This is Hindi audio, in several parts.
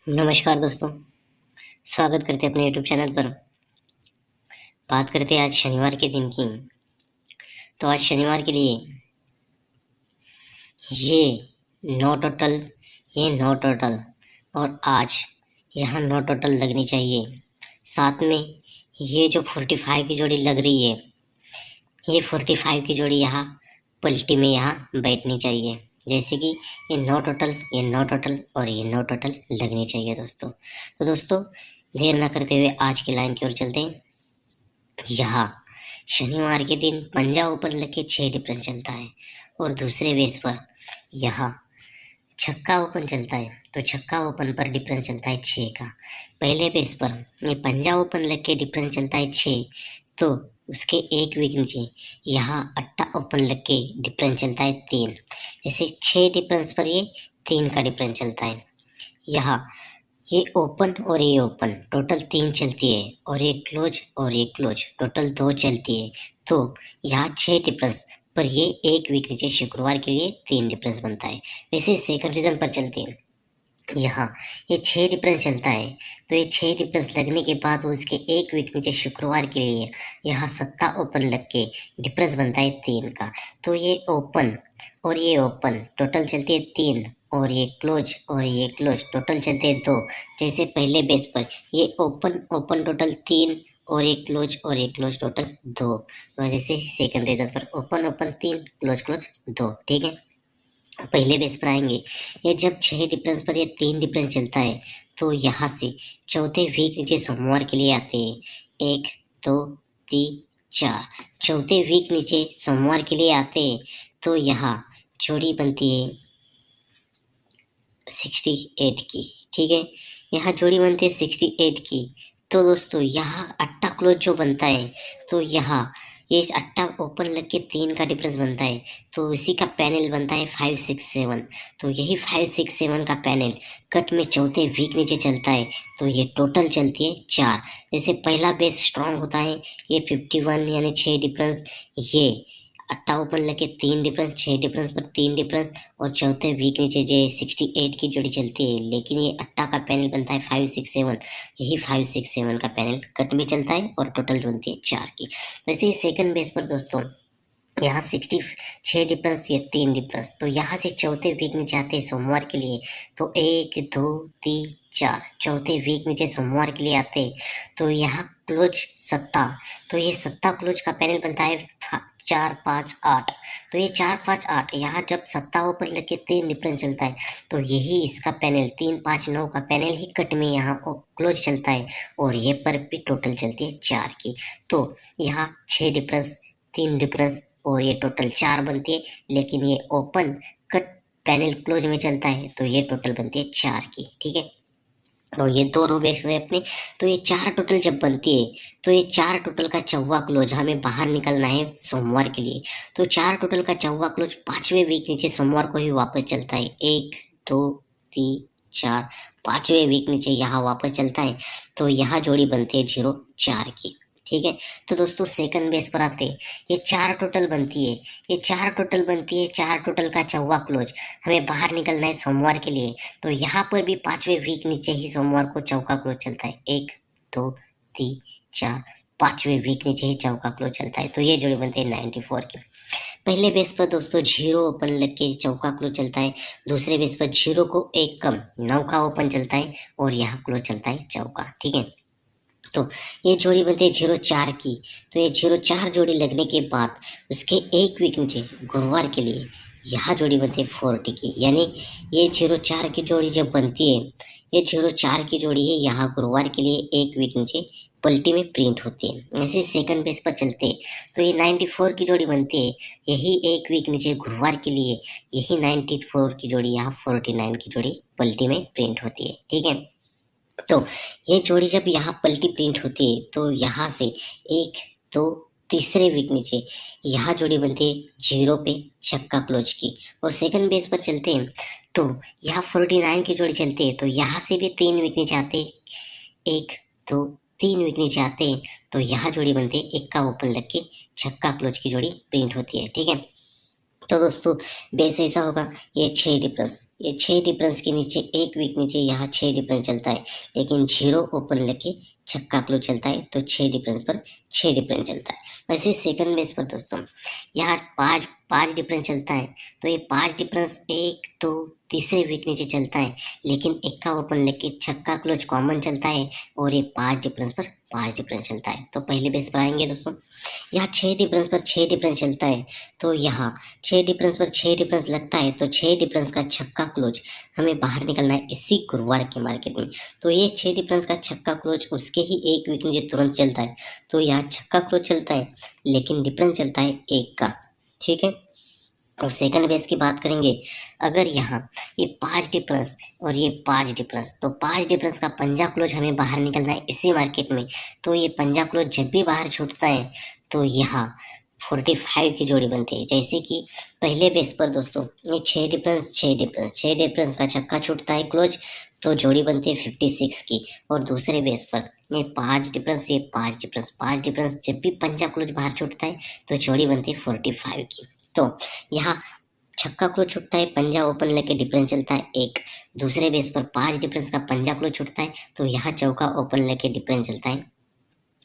नमस्कार दोस्तों, स्वागत करते हैं अपने यूट्यूब चैनल पर। बात करते हैं आज शनिवार के दिन की। तो आज शनिवार के लिए ये नो टोटल, ये नो टोटल और आज यहाँ नो टोटल लगनी चाहिए। साथ में ये जो 45 की जोड़ी लग रही है, ये 45 की जोड़ी यहाँ पलटी में यहाँ बैठनी चाहिए। जैसे कि ये नो टोटल, ये नो टोटल और ये नो टोटल लगनी चाहिए दोस्तों। तो दोस्तों देर ना करते हुए आज की लाइन की ओर चलते हैं। यहाँ शनिवार के दिन पंजा ओपन लेके 6 डिफरेंस चलता है और दूसरे बेस पर यहाँ छक्का ओपन चलता है। तो छक्का ओपन पर डिफरेंस चलता है 6 का। पहले बेस पर ये पंजा ओपन लेके डिफरेंस चलता है 6, तो उसके एक वीक नीचे यहाँ अट्टा ओपन लग के डिफरेंस चलता है 3। जैसे 6 डिफरेंस पर ये 3 का डिफरेंस चलता है। यहाँ ये ओपन और ये ओपन टोटल 3 चलती है और ये क्लोज और ये क्लोज टोटल 2 चलती है। तो यहाँ 6 डिफरेंस पर ये एक वीक नीचे शुक्रवार के लिए 3 डिफरेंस बनता है। वैसे सेकंड रीजन पर चलते हैं। यहाँ ये 6 डिफरेंस चलता है, तो ये 6 डिफरेंस लगने के बाद उसके एक वीक नीचे शुक्रवार के लिए यहाँ सत्ता ओपन लग के डिफरेंस बनता है 3 का। तो ये ओपन और ये ओपन टोटल चलती है 3 और ये क्लोज टोटल चलते हैं 2। जैसे पहले बेस पर ये ओपन ओपन टोटल 3 और एक क्लोज टोटल 2। जैसे सेकंड रीजन पर ओपन ओपन 3 क्लोज 2। ठीक है, पहले बेस पर आएंगे। ये जब 6 डिफरेंस पर ये 3 डिफरेंस चलता है, तो यहाँ से चौथे वीक नीचे सोमवार के लिए आते हैं 1 2 3 4। चौथे वीक नीचे सोमवार के लिए आते हैं, तो यहाँ जोड़ी बनती है 68 की। ठीक है, यहाँ जोड़ी बनती है 68 की। तो दोस्तों यहाँ अट्टा क्लोज जो बनता है, तो यहाँ ये अट्टा ओपन लग के 3 का डिफरेंस बनता है, तो इसी का पैनल बनता है 5 6 7। तो यही 5 6 7 का पैनल कट में चौथे वीक नीचे चलता है, तो ये टोटल चलती है 4। जैसे पहला बेस स्ट्रांग होता है ये 51 यानी 6 डिफरेंस, ये अट्टा ओपन लेके 3 डिफरेंस, 6 डिफरेंस पर 3 डिफरेंस और चौथे वीक नीचे जो 68 की जोड़ी चलती है। लेकिन ये अट्टा का पैनल बनता है 5 6 7, यही 5 6 7 का पैनल कट में चलता है और टोटल बनती है 4 की। वैसे ही सेकंड बेस पर दोस्तों यहाँ 66 डिफरेंस, ये 3 डिफरेंस, तो यहाँ से चौथे वीक नीचे आते हैं सोमवार के लिए, तो 1 2 3 4 चौथे वीक नीचे सोमवार के लिए आते हैं, तो यहाँ क्लोज सत्ता, तो ये सत्ता क्लोज का पैनल बनता है 4 5 8। तो ये 4 5 8 यहाँ जब सत्ता ओपन लेके 3 डिफरेंस चलता है, तो यही इसका पैनल 3 5 9 का पैनल ही कट में यहाँ क्लोज चलता है और ये पर भी टोटल चलती है 4 की। तो यहाँ 6 डिफरेंस 3 डिफरेंस और ये टोटल 4 बनती है। लेकिन ये ओपन कट पैनल क्लोज में चलता है, तो ये टोटल बनती है 4 की। ठीक है, और ये दोनों बेस हुए अपने। तो ये 4 टोटल जब बनती है, तो ये 4 टोटल का चौवा क्लोज हमें बाहर निकलना है सोमवार के लिए। तो 4 टोटल का चौवा क्लोज 5वें वीक नीचे सोमवार को ही वापस चलता है। 1 2 3 4 5वें वीक नीचे यहाँ वापस चलता है, तो यहाँ जोड़ी बनती है 0 4 की। ठीक है, तो दोस्तों सेकंड बेस पर आते हैं। ये 4 टोटल बनती है, ये 4 टोटल बनती है, 4 टोटल का चौवा क्लोज हमें बाहर निकलना है सोमवार के लिए। तो यहाँ पर भी 5वें वीक नीचे ही सोमवार को चौका क्लोज चलता है। 1 2 3 4 5वें वीक नीचे ही चौका क्लोज चलता है, तो ये जोड़ी बनती है 94 की। पहले बेस पर दोस्तों 0 ओपन लग के चौका क्लोज चलता है, दूसरे बेस पर 0 को 1 कम 9 का ओपन चलता है और यहाँ क्लोज चलता है चौका। ठीक है, तो ये जोड़ी बनती है 0 4 की। तो ये 0 4 जोड़ी लगने के बाद उसके एक वीक नीचे गुरुवार के लिए यहाँ जोड़ी बनती है 40 की। यानी ये 0 4 की जोड़ी जब बनती है, ये 0 4 की जोड़ी है यहाँ गुरुवार के लिए एक वीक नीचे पलटी में प्रिंट होती है। ऐसे सेकंड बेस पर चलते हैं, तो ये 94 की जोड़ी बनती है, यही एक वीक नीचे गुरुवार के लिए यही 94 की जोड़ी यहाँ 49 की जोड़ी पलटी में प्रिंट होती है। ठीक है, तो ये जोड़ी जब यहाँ पलटी प्रिंट होती है, तो यहाँ से 1 2 तीसरे वीक नीचे यहाँ जोड़ी बनती है 0 पे छक्का क्लोज की। और सेकंड बेस पर चलते हैं, तो यहाँ 49 की जोड़ी चलती है, तो यहाँ से भी 3 वीक नीचे आते हैं, 1 2 3 वीक नीचे आते हैं, तो यहाँ जोड़ी बनती है 1 का ओपन लग के छक्का क्लोज की जोड़ी प्रिंट होती है। ठीक है, तो दोस्तों बेस ऐसा होगा, ये 6 डिफरेंस के नीचे एक वीक नीचे यहाँ 6 डिफरेंस चलता है, लेकिन जीरो ओपन लेके छक्का क्लोज चलता है तो 6 डिफरेंस पर 6 डिफरेंस चलता है। वैसे सेकंड बेस पर दोस्तों यहाँ पाँच पाँच डिफरेंस चलता है, तो ये 5 डिफरेंस एक दो तीसरे वीक नीचे चलता है, लेकिन इक्का ओपन लेके छक्का क्लोज कॉमन चलता है और ये 5 डिफरेंस पर 5 डिफरेंस चलता है। तो पहले बेस पर आएंगे दोस्तों, यहाँ 6 डिफरेंस पर 6 डिफरेंस चलता है, तो यहाँ 6 डिफरेंस पर 6 डिफरेंस लगता है, तो 6 डिफरेंस का छक्का क्लोज हमें बाहर निकलना है इसी गुरुवार के मार्केट में। तो ये 6 डिफरेंस का छक्का क्लोज उसके ही एक वीक नीचे तुरंत चलता है, तो यहाँ छक्का क्लोज चलता है लेकिन डिफरेंस चलता है एक का, ठीक है। और सेकंड बेस की बात करेंगे, अगर यहाँ ये 5 डिफरेंस और ये 5 डिफरेंस, तो 5 डिफरेंस का पंजा क्लोज हमें बाहर निकलना है इसी मार्केट में, तो ये पंजा क्लोज जब भी बाहर छूटता है तो यहाँ 45 की जोड़ी बनती है। जैसे कि पहले बेस पर दोस्तों ये 6 डिफरेंस का छक्का छूटता है क्लोज, तो जोड़ी बनती है 56 की। और दूसरे बेस पर ये 5 डिफरेंस, ये 5 डिफरेंस जब भी पंजा क्लोज बाहर छूटता है तो जोड़ी बनती है 45 की। तो यहाँ छक्का क्लोज छूटता है, पंजा ओपन लेके डिफरेंस चलता है एक। दूसरे बेस पर 5 डिफरेंस का पंजा क्लोज छूटता है, तो यहाँ चौका ओपन लेके डिफरेंस चलता है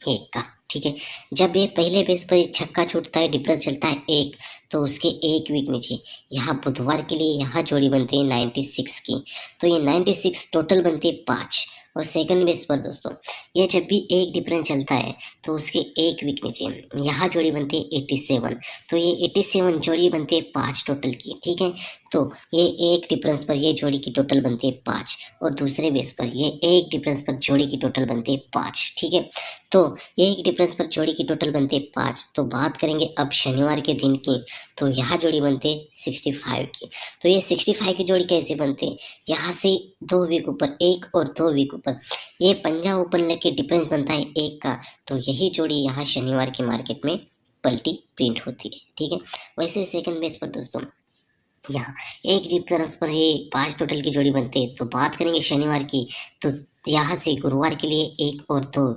एक का, ठीक है। जब ये पहले बेस पर छक्का छूटता है डिफरेंस चलता है एक, तो उसके एक वीक नीचे यहाँ बुधवार के लिए यहाँ जोड़ी बनती है 96 की, तो ये 96 टोटल बनती है 5। और सेकंड बेस पर दोस्तों ये जब भी एक डिफरेंस चलता है तो उसके एक वीक नीचे यहाँ जोड़ी बनती है 87, तो ये 87 जोड़ी बनती है 5 टोटल की, ठीक है। तो ये एक डिफरेंस पर ये जोड़ी की टोटल बनती है 5, और दूसरे बेस पर ये एक डिफरेंस पर जोड़ी की टोटल बनती है 5, ठीक है। तो ये एक डिफरेंस पर जोड़ी की टोटल बनती है 5। तो बात करेंगे अब शनिवार के दिन की, तो यहाँ जोड़ी बनती है 65 की। तो ये 65 की जोड़ी कैसे बनती है, यहाँ से 2 वीक ऊपर एक और 2 वीक ऊपर ये पंजा ओपन लेके डिफरेंस बनता है एक का, तो यही जोड़ी यहाँ शनिवार के मार्केट में पलटी प्रिंट होती है, ठीक है। वैसे सेकंड बेस पर दोस्तों यहाँ एक डिफरेंस पर ये 5 टोटल की जोड़ी बनती है। तो बात करेंगे शनिवार की, तो यहाँ से गुरुवार के लिए 1 और 2,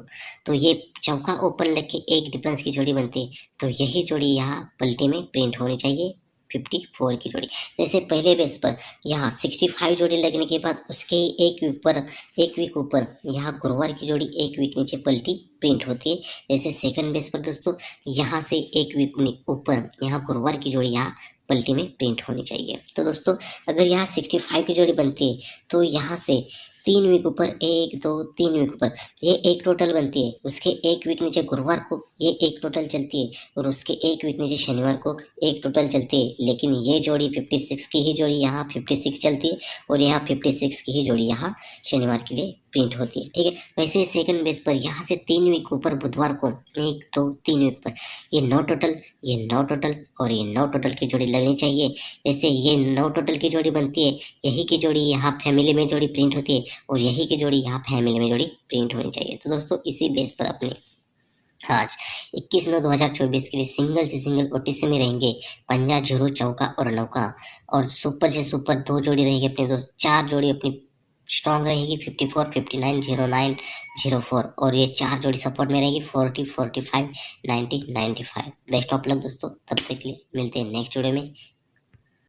तो ये चौका ओपन लेके एक डिफरेंस की जोड़ी बनती है, तो यही जोड़ी यहाँ पलटी में प्रिंट होनी चाहिए 54 की जोड़ी। जैसे पहले बेस पर यहाँ 65 जोड़ी लगने के बाद उसके एक वीक ऊपर यहाँ गुरुवार की जोड़ी एक वीक नीचे पलटी प्रिंट होती है। जैसे सेकंड बेस पर दोस्तों यहाँ से एक वीक ऊपर यहाँ गुरुवार की जोड़ी यहाँ पलटी में प्रिंट होनी चाहिए। तो दोस्तों अगर यहाँ 65 की जोड़ी बनती है, तो यहाँ से 3 वीक ऊपर 1 2 3 वीक ऊपर ये एक टोटल बनती है, उसके एक वीक नीचे गुरुवार को ये एक टोटल चलती है, और उसके एक वीक नीचे शनिवार को एक टोटल चलती है। लेकिन ये जोड़ी 56 की ही जोड़ी यहाँ 56 चलती है, और यहाँ 56 की ही जोड़ी यहाँ शनिवार के लिए प्रिंट होती है, ठीक है। वैसे सेकंड बेस पर यहाँ से 3 वीक ऊपर बुधवार को 1 2 3 वीक पर ये 9 टोटल, ये 9 टोटल और ये 9 टोटल की जोड़ी लगनी चाहिए। जैसे ये 9 टोटल की जोड़ी बनती है, यही की जोड़ी यहाँ फैमिली में जोड़ी प्रिंट होती है, और यही की जोड़ी यहाँ फैमिली में जोड़ी प्रिंट होनी चाहिए। तो दोस्तों इसी बेस पर अपने आज 21/9/2024 के लिए सिंगल से सिंगल ओटीसी में रहेंगे पंजा झुरू चौका और नौका, और सुपर से सुपर 2 जोड़ी रहेगी अपने दोस्त, 4 जोड़ी अपनी स्ट्रॉन्ग रहेगी 54 59 09 04, और ये 4 जोड़ी सपोर्ट में रहेगी 40 45 90 95। बेस्ट ऑफ लक दोस्तों, तब तक के लिए मिलते हैं नेक्स्ट वीडियो में।